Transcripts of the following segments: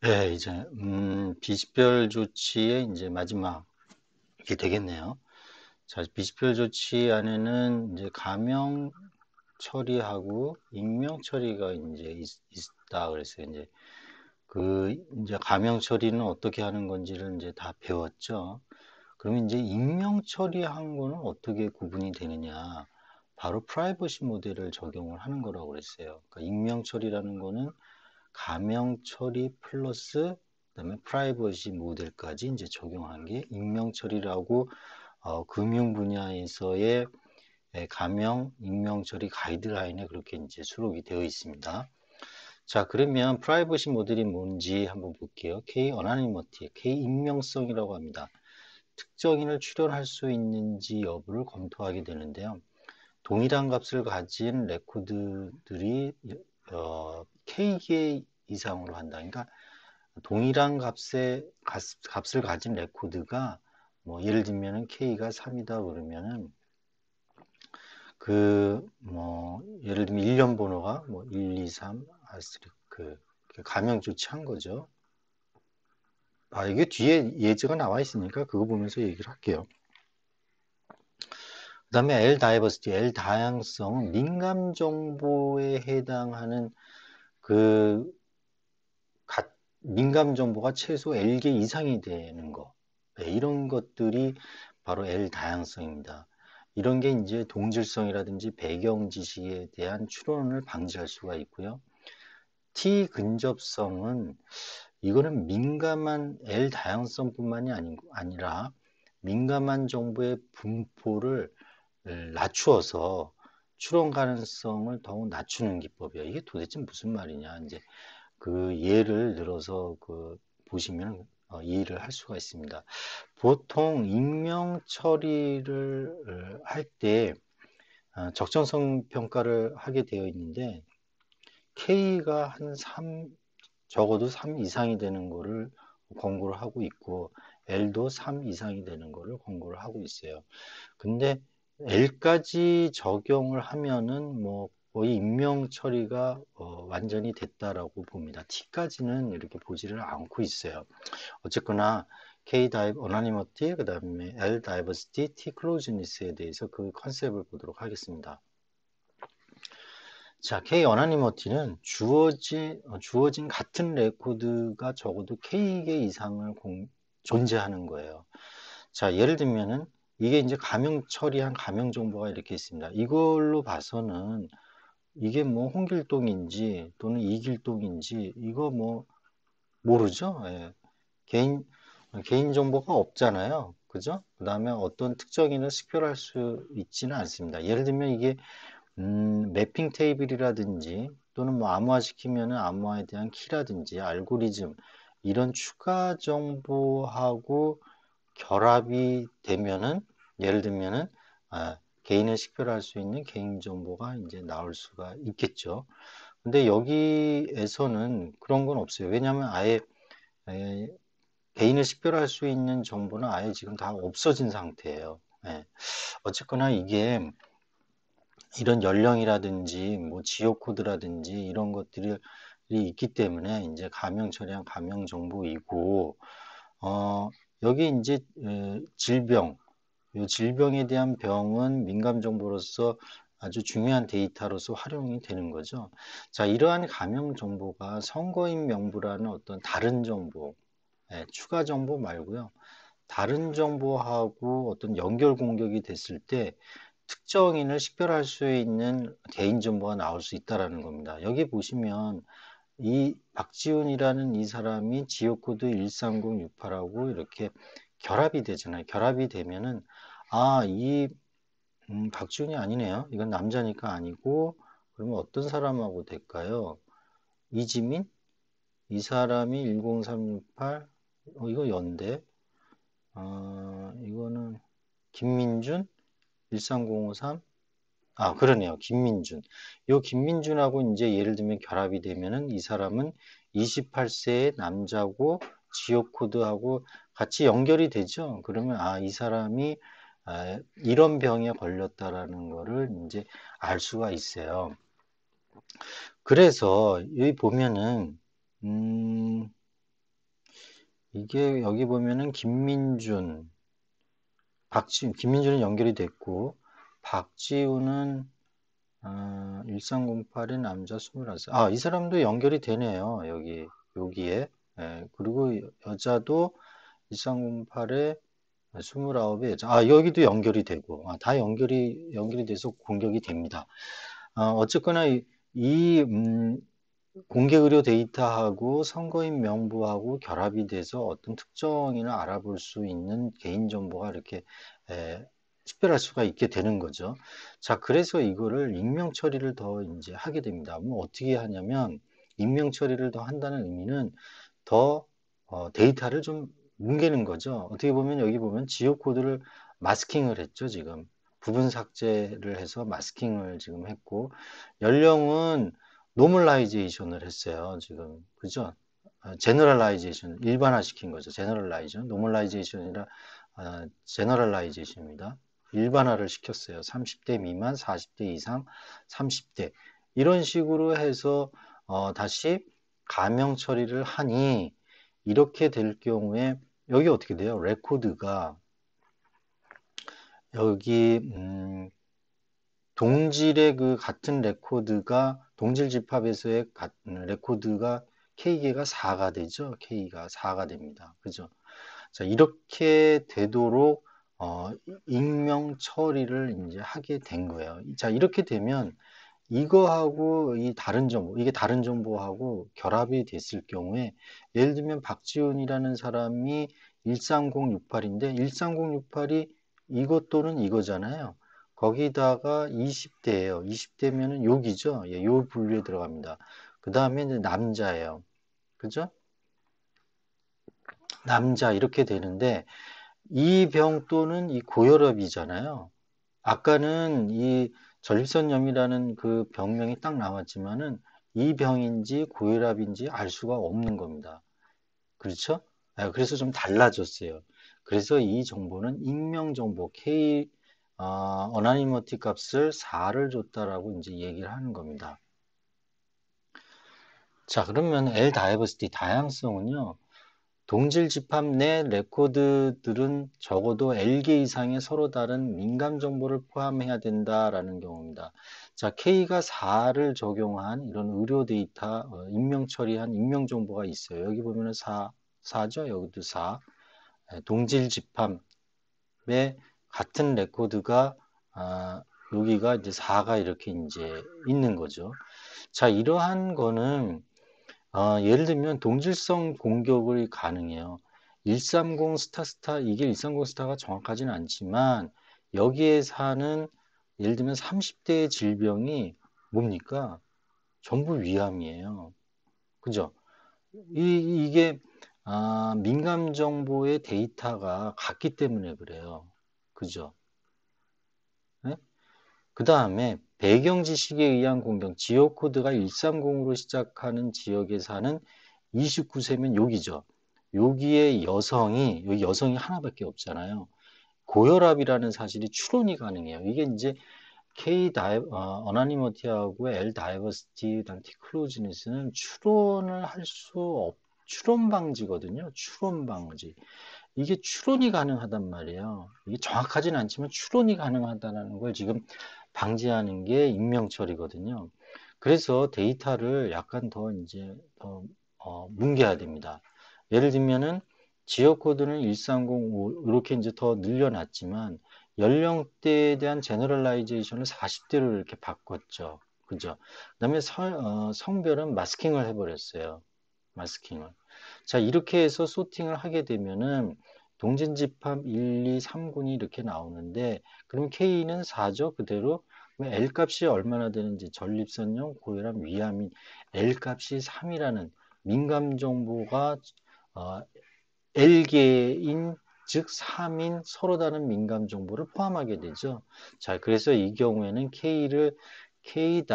네, 이제 비식별 조치의 이제 마지막이 되겠네요. 자, 비식별 조치 안에는 이제 가명 처리하고 익명 처리가 이제 있다 그랬어요. 이제 가명 처리는 어떻게 하는 건지를 이제 다 배웠죠. 그러면 이제 익명 처리한 거는 어떻게 구분이 되느냐? 바로 프라이버시 모델을 적용을 하는 거라고 그랬어요. 그러니까 익명 처리라는 거는 가명 처리 플러스 그다음에 프라이버시 모델까지 이제 적용한 게 익명 처리라고 금융 분야에서의 가명 익명 처리 가이드라인에 그렇게 이제 수록이 되어 있습니다. 자, 그러면 프라이버시 모델이 뭔지 한번 볼게요. K 어나니머티, K 익명성이라고 합니다. 특정인을 출연할 수 있는지 여부를 검토하게 되는데요. 동일한 값을 가진 레코드들이 K개 이상으로 한다. 그러니까 동일한 값을 가진 레코드가 뭐 예를 들면은 K가 3이다 그러면은 예를 들면 일련 번호가 뭐 1, 2, 3 아스테리크 가명 조치한 거죠. 이게 뒤에 예제가 나와 있으니까 그거 보면서 얘기를 할게요. 그 다음에 L 다양성은 민감 정보에 해당하는 그 민감 정보가 최소 L개 이상이 되는 거. 네, 이런 것들이 바로 L 다양성입니다. 이런 게 이제 동질성이라든지 배경 지식에 대한 추론을 방지할 수가 있고요. T 근접성은 이거는 민감한 L 다양성뿐만이 아니라 민감한 정보의 분포를 낮추어서 추론 가능성을 더욱 낮추는 기법이야. 이게 도대체 무슨 말이냐? 이제 그 예를 들어서 보시면 이해를 할 수가 있습니다. 보통 익명 처리를 할 때 적정성 평가를 하게 되어 있는데 K가 한 3, 적어도 3 이상이 되는 거를 권고를 하고 있고 L도 3 이상이 되는 거를 권고를 하고 있어요. 근데 L까지 적용을 하면은 뭐 거의 익명 처리가 완전히 됐다라고 봅니다. T까지는 이렇게 보지를 않고 있어요. 어쨌거나 K 다이브 어나니머티 그다음에 L 다이버시티 T 클로즈니스에 대해서 그 컨셉을 보도록 하겠습니다. 자, K 어나니머티는 주어진 같은 레코드가 적어도 K개 이상을 존재하는 거예요. 자, 예를 들면은 이게 이제 가명 처리한 가명 정보가 이렇게 있습니다. 이걸로 봐서는 이게 뭐 홍길동인지 또는 이길동인지 이거 뭐 모르죠. 예. 개인 정보가 없잖아요. 그죠? 그 다음에 어떤 특정인을 식별할 수 있지는 않습니다. 예를 들면 이게 매핑 테이블이라든지 또는 뭐 암호화시키면은 암호화에 대한 키라든지 알고리즘 이런 추가 정보하고 결합이 되면은 예를 들면은 개인을 식별할 수 있는 개인 정보가 이제 나올 수가 있겠죠. 근데 여기에서는 그런 건 없어요. 왜냐하면 아예 에, 개인을 식별할 수 있는 정보는 아예 지금 다 없어진 상태예요. 예. 어쨌거나 이게 이런 연령이라든지 뭐 지역 코드라든지 이런 것들이 있기 때문에 이제 가명 처리한 가명 정보이고 어, 여기 이제 질병, 이 질병에 대한 병은 민감 정보로서 아주 중요한 데이터로서 활용이 되는 거죠. 자, 이러한 가명 정보가 선거인 명부라는 어떤 다른 정보, 추가 정보 말고요. 다른 정보하고 어떤 연결 공격이 됐을 때 특정인을 식별할 수 있는 개인정보가 나올 수 있다는 겁니다. 여기 보시면 이 박지훈이라는 이 사람이 지역코드 13068하고 이렇게 결합이 되잖아요. 결합이 되면은 이 박지훈이 아니네요. 이건 남자니까 아니고 그러면 어떤 사람하고 될까요? 이지민? 이 사람이 10368 이거 연대 이거는 김민준 13053 그러네요. 김민준. 요 김민준하고 이제 예를 들면 결합이 되면은 이 사람은 28세의 남자고 지역 코드하고 같이 연결이 되죠. 그러면 이 사람이 이런 병에 걸렸다라는 거를 이제 알 수가 있어요. 그래서 여기 보면은 음, 이게 여기 보면은 김민준은 연결이 됐고, 박지우는 1308의 남자 29살. 이 사람도 연결이 되네요. 여기에. 예, 그리고 여자도 1308에 29의 여자. 여기도 연결이 되고, 다 연결이 돼서 공격이 됩니다. 어쨌거나 공개 의료 데이터하고 선거인 명부하고 결합이 돼서 어떤 특정인을 알아볼 수 있는 개인정보가 이렇게 식별할 수가 있게 되는 거죠. 자, 그래서 이거를 익명 처리를 더 이제 하게 됩니다. 뭐 어떻게 하냐면 익명 처리를 더 한다는 의미는 더 데이터를 좀 뭉개는 거죠. 어떻게 보면 여기 보면 지역 코드를 마스킹을 했죠, 지금. 부분 삭제를 해서 마스킹을 지금 했고, 연령은 노멀라이제이션을 했어요, 지금. 그죠? 제너럴라이제이션, 일반화시킨 거죠. 제너럴라이제이션, 노멀라이제이션이라 제너럴라이제이션입니다. 일반화를 시켰어요. 30대 미만, 40대 이상, 30대. 이런 식으로 해서 다시 가명 처리를 하니 이렇게 될 경우에 여기 어떻게 돼요? 레코드가 여기 동질의 그 같은 레코드가 동질 집합에서의 레코드가 K개가 4가 되죠. K가 4가 됩니다. 그죠? 자, 이렇게 되도록 익명 처리를 이제 하게 된 거예요. 자, 이렇게 되면 이거하고 이게 다른 정보하고 결합이 됐을 경우에 예를 들면 박지훈이라는 사람이 13068인데 13068이 이것 또는 이거잖아요. 거기다가 20대예요. 20대면은 욕이죠. 예, 요 분류에 들어갑니다. 그 다음에 이제 남자예요. 그죠? 남자 이렇게 되는데 이 병 또는 이 고혈압이잖아요. 아까는 이 전립선염이라는 그 병명이 딱 나왔지만은 이 병인지 고혈압인지 알 수가 없는 겁니다. 그렇죠? 그래서 좀 달라졌어요. 그래서 이 정보는 익명 정보 어나니머티 값을 4를 줬다라고 이제 얘기를 하는 겁니다. 자, 그러면 L 다이버시티 다양성은요. 동질 집합 내 레코드들은 적어도 L개 이상의 서로 다른 민감 정보를 포함해야 된다라는 경우입니다. 자, K가 4를 적용한 이런 의료 데이터, 익명 처리한 익명 정보가 있어요. 여기 보면은 4죠? 여기도 4. 동질 집합의 같은 레코드가, 여기가 이제 4가 이렇게 이제 있는 거죠. 자, 이러한 거는 예를 들면 동질성 공격이 가능해요. 130 스타 이게 130 스타가 정확하지는 않지만 여기에 사는 예를 들면 30대의 질병이 뭡니까? 전부 위암이에요. 그죠? 이게 민감 정보의 데이터가 같기 때문에 그래요. 그죠? 네? 그 다음에 배경 지식에 의한 공격, 지역 코드가 130으로 시작하는 지역에 사는 29세면 여기죠. 여기에 여기 여성이 하나밖에 없잖아요. 고혈압이라는 사실이 추론이 가능해요. 이게 이제 어나니머티하고 L 다이버시티, 그다음 티클로지니스는 추론을 할 수 추론 방지거든요. 추론 방지. 이게 추론이 가능하단 말이에요. 이게 정확하진 않지만 추론이 가능하다는 걸 지금 방지하는 게 익명 처리거든요. 그래서 데이터를 약간 더 이제 뭉개야 됩니다. 예를 들면은 지역 코드는 1305 이렇게 이제 더 늘려놨지만 연령대에 대한 제너럴라이제이션을 40대로 이렇게 바꿨죠. 그죠? 그다음에 성별은 마스킹을 해버렸어요. 마스킹을. 자, 이렇게 해서 소팅을 하게 되면은 동진집합 1, 2, 3군이 이렇게 나오는데 그럼 K는 4죠. 그대로. L 값이 얼마나 되는지 전립선염, 고혈압, 위암인 L 값이 3이라는 민감 정보가 L개인 즉 3인 서로 다른 민감 정보를 포함하게 되죠. 자, 그래서 이 경우에는 L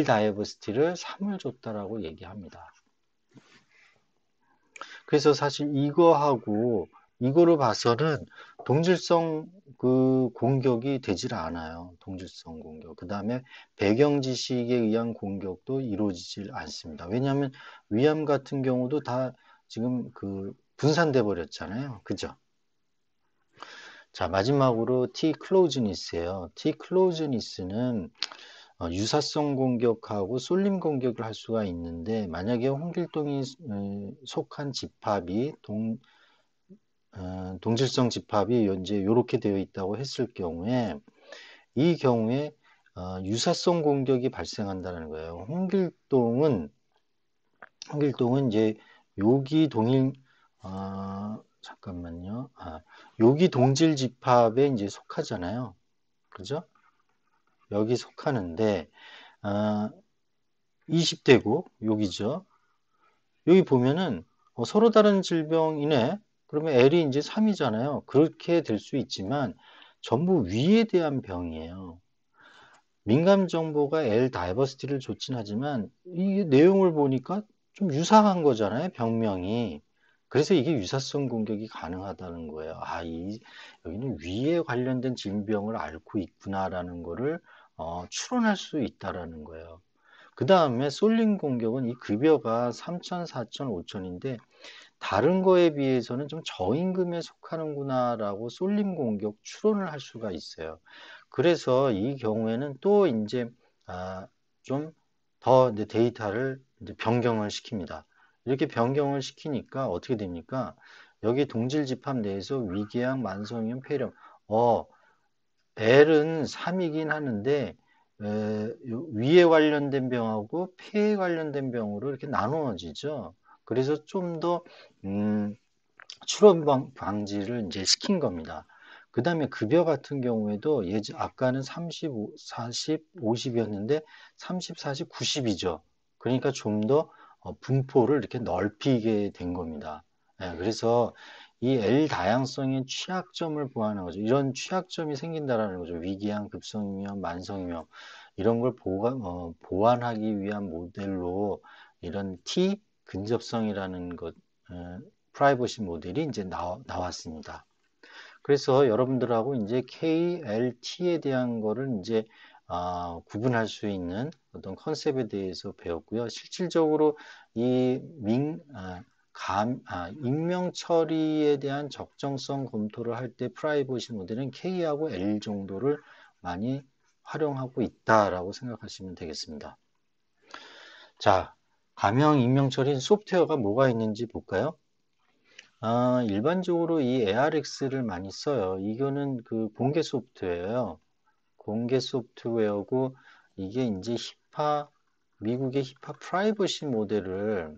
다이버시티를 3을 줬다라고 얘기합니다. 그래서 사실 이거로 봐서는 동질성 그 공격이 되질 않아요. 동질성 공격. 그 다음에 배경 지식에 의한 공격도 이루어지질 않습니다. 왜냐하면 위암 같은 경우도 다 지금 그 분산돼 버렸잖아요. 그죠? 자, 마지막으로 T 클로즈니스예요. T 클로즈니스는 유사성 공격하고 쏠림 공격을 할 수가 있는데, 만약에 홍길동이 속한 집합이 동질성 집합이 이제 이렇게 되어 있다고 했을 경우에, 이 경우에 유사성 공격이 발생한다는 거예요. 홍길동은 이제 요기 동일 잠깐만요. 요기 동질 집합에 이제 속하잖아요. 그죠? 여기 속하는데 20대고 여기죠. 여기 보면은 서로 다른 질병이네. 그러면 L이 이제 3이잖아요. 그렇게 될 수 있지만 전부 위에 대한 병이에요. 민감 정보가 L 다이버시티를 좋진 하지만 이 내용을 보니까 좀 유사한 거잖아요. 병명이. 그래서 이게 유사성 공격이 가능하다는 거예요. 여기는 위에 관련된 질병을 앓고 있구나라는 거를 추론할 수 있다라는 거예요. 그 다음에 쏠림 공격은 이 급여가 3천, 4천, 5천인데 다른 거에 비해서는 좀 저임금에 속하는구나라고 쏠림 공격 추론을 할 수가 있어요. 그래서 이 경우에는 또 이제 좀 더 데이터를 이제 변경을 시킵니다. 이렇게 변경을 시키니까 어떻게 됩니까? 여기 동질 집합 내에서 위궤양, 만성염, 폐렴. L은 3이긴 하는데 위에 관련된 병하고 폐에 관련된 병으로 이렇게 나누어지죠. 그래서 좀 더 출원 방지를 이제 시킨 겁니다. 그 다음에 급여 같은 경우에도 아까는 35, 40, 50이었는데 30, 40, 90이죠. 그러니까 좀 더 분포를 이렇게 넓히게 된 겁니다. 그래서 이 L 다양성의 취약점을 보완하는 거죠. 이런 취약점이 생긴다라는 거죠. 위궤양, 급성위험, 만성위험 이런 걸 보완하기 위한 모델로 이런 T 근접성이라는 것, 프라이버시 모델이 이제 나왔습니다. 그래서 여러분들하고 이제 KLT에 대한 거를 이제 구분할 수 있는 어떤 컨셉에 대해서 배웠고요. 실질적으로 이 익명 처리에 대한 적정성 검토를 할 때 프라이버시 모델은 K하고 L 정도를 많이 활용하고 있다라고 생각하시면 되겠습니다. 자, 가명 익명 처리 소프트웨어가 뭐가 있는지 볼까요? 일반적으로 이 ARX를 많이 써요. 이거는 그 공개 소프트웨어예요. 공개 소프트웨어고 이게 이제 미국의 히파 프라이버시 모델을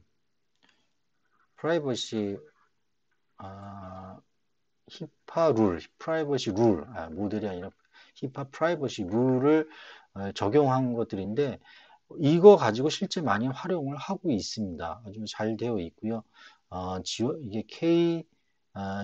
프라이버시 히파 룰, 프라이버시 룰 모델이 아니라 히파 프라이버시 룰을 적용한 것들인데 이거 가지고 실제 많이 활용을 하고 있습니다. 아주 잘 되어 있고요. 이게 K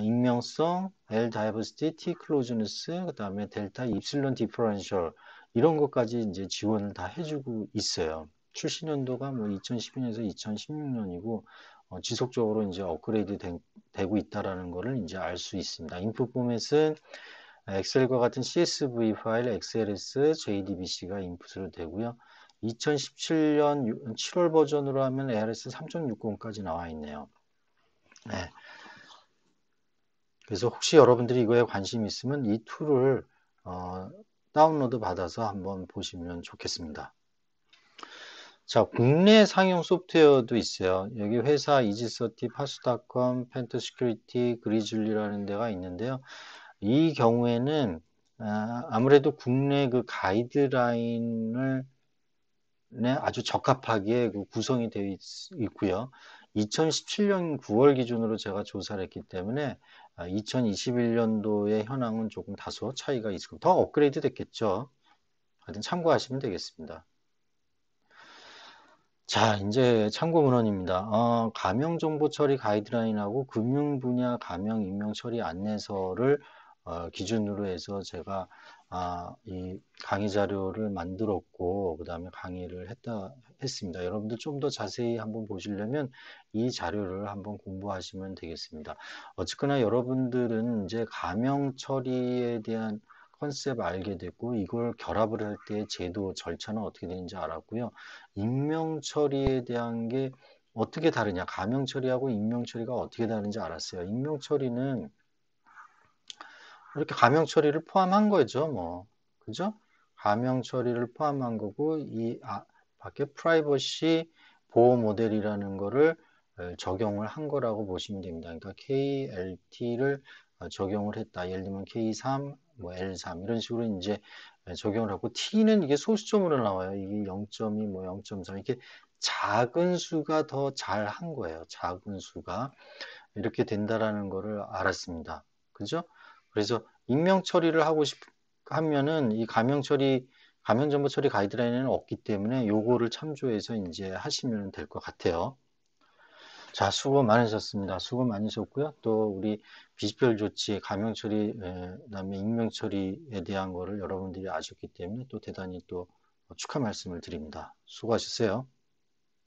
익명성, L 다이버시티, T 클로즈니스, 그 다음에 델타 입실론 디퍼런셜 이런 것까지 이제 지원을 다 해주고 있어요. 출시 연도가 뭐 2012년에서 2016년이고 지속적으로 이제 업그레이드 되고 있다라는 것을 이제 알 수 있습니다. 인풋 포맷은 엑셀과 같은 CSV 파일, XLS, JDBC가 인풋으로 되고요. 2017년 7월 버전으로 하면 ARS 3.60까지 나와 있네요. 네. 그래서 혹시 여러분들이 이거에 관심 있으면 이 툴을 다운로드 받아서 한번 보시면 좋겠습니다. 자, 국내 상용 소프트웨어도 있어요. 여기 회사 이지서티, 파수닷컴, 펜터시큐리티, 그리즐리라는 데가 있는데요. 이 경우에는 아무래도 국내 그 가이드라인을 아주 적합하게 구성이 되어 있고요. 2017년 9월 기준으로 제가 조사를 했기 때문에 2021년도의 현황은 조금 다소 차이가 있고 더 업그레이드 됐겠죠. 하여튼 참고하시면 되겠습니다. 자, 이제 참고 문헌입니다. 가명 정보 처리 가이드라인하고 금융 분야 가명 익명 처리 안내서를 기준으로 해서 제가 이 강의 자료를 만들었고 그 다음에 강의를 했습니다. 여러분들 좀 더 자세히 한번 보시려면 이 자료를 한번 공부하시면 되겠습니다. 어쨌거나 여러분들은 이제 가명 처리에 대한 컨셉 알게 됐고 이걸 결합을 할 때 제도 절차는 어떻게 되는지 알았고요. 익명 처리에 대한 게 어떻게 다르냐? 가명 처리하고 익명 처리가 어떻게 다른지 알았어요. 익명 처리는 이렇게 가명 처리를 포함한 거죠, 뭐. 그죠? 가명 처리를 포함한 거고, 밖에 프라이버시 보호 모델이라는 거를 적용을 한 거라고 보시면 됩니다. 그러니까 KLT를 적용을 했다. 예를 들면 K3, 뭐 L3 이런 식으로 이제 적용을 하고 T는 이게 소수점으로 나와요. 이게 0.2, 뭐 0.3 이렇게 작은 수가 더 잘 한 거예요. 작은 수가 이렇게 된다라는 거를 알았습니다. 그죠? 그래서 익명 처리를 하면은 이 가명 정보 처리 가이드라인에는 없기 때문에 요거를 참조해서 이제 하시면 될 것 같아요. 자, 수고 많으셨습니다. 수고 많으셨고요. 또 우리 비식별 조치, 가명 처리, 그다음에 익명 처리에 대한 거를 여러분들이 아셨기 때문에 또 대단히 또 축하 말씀을 드립니다. 수고하셨어요.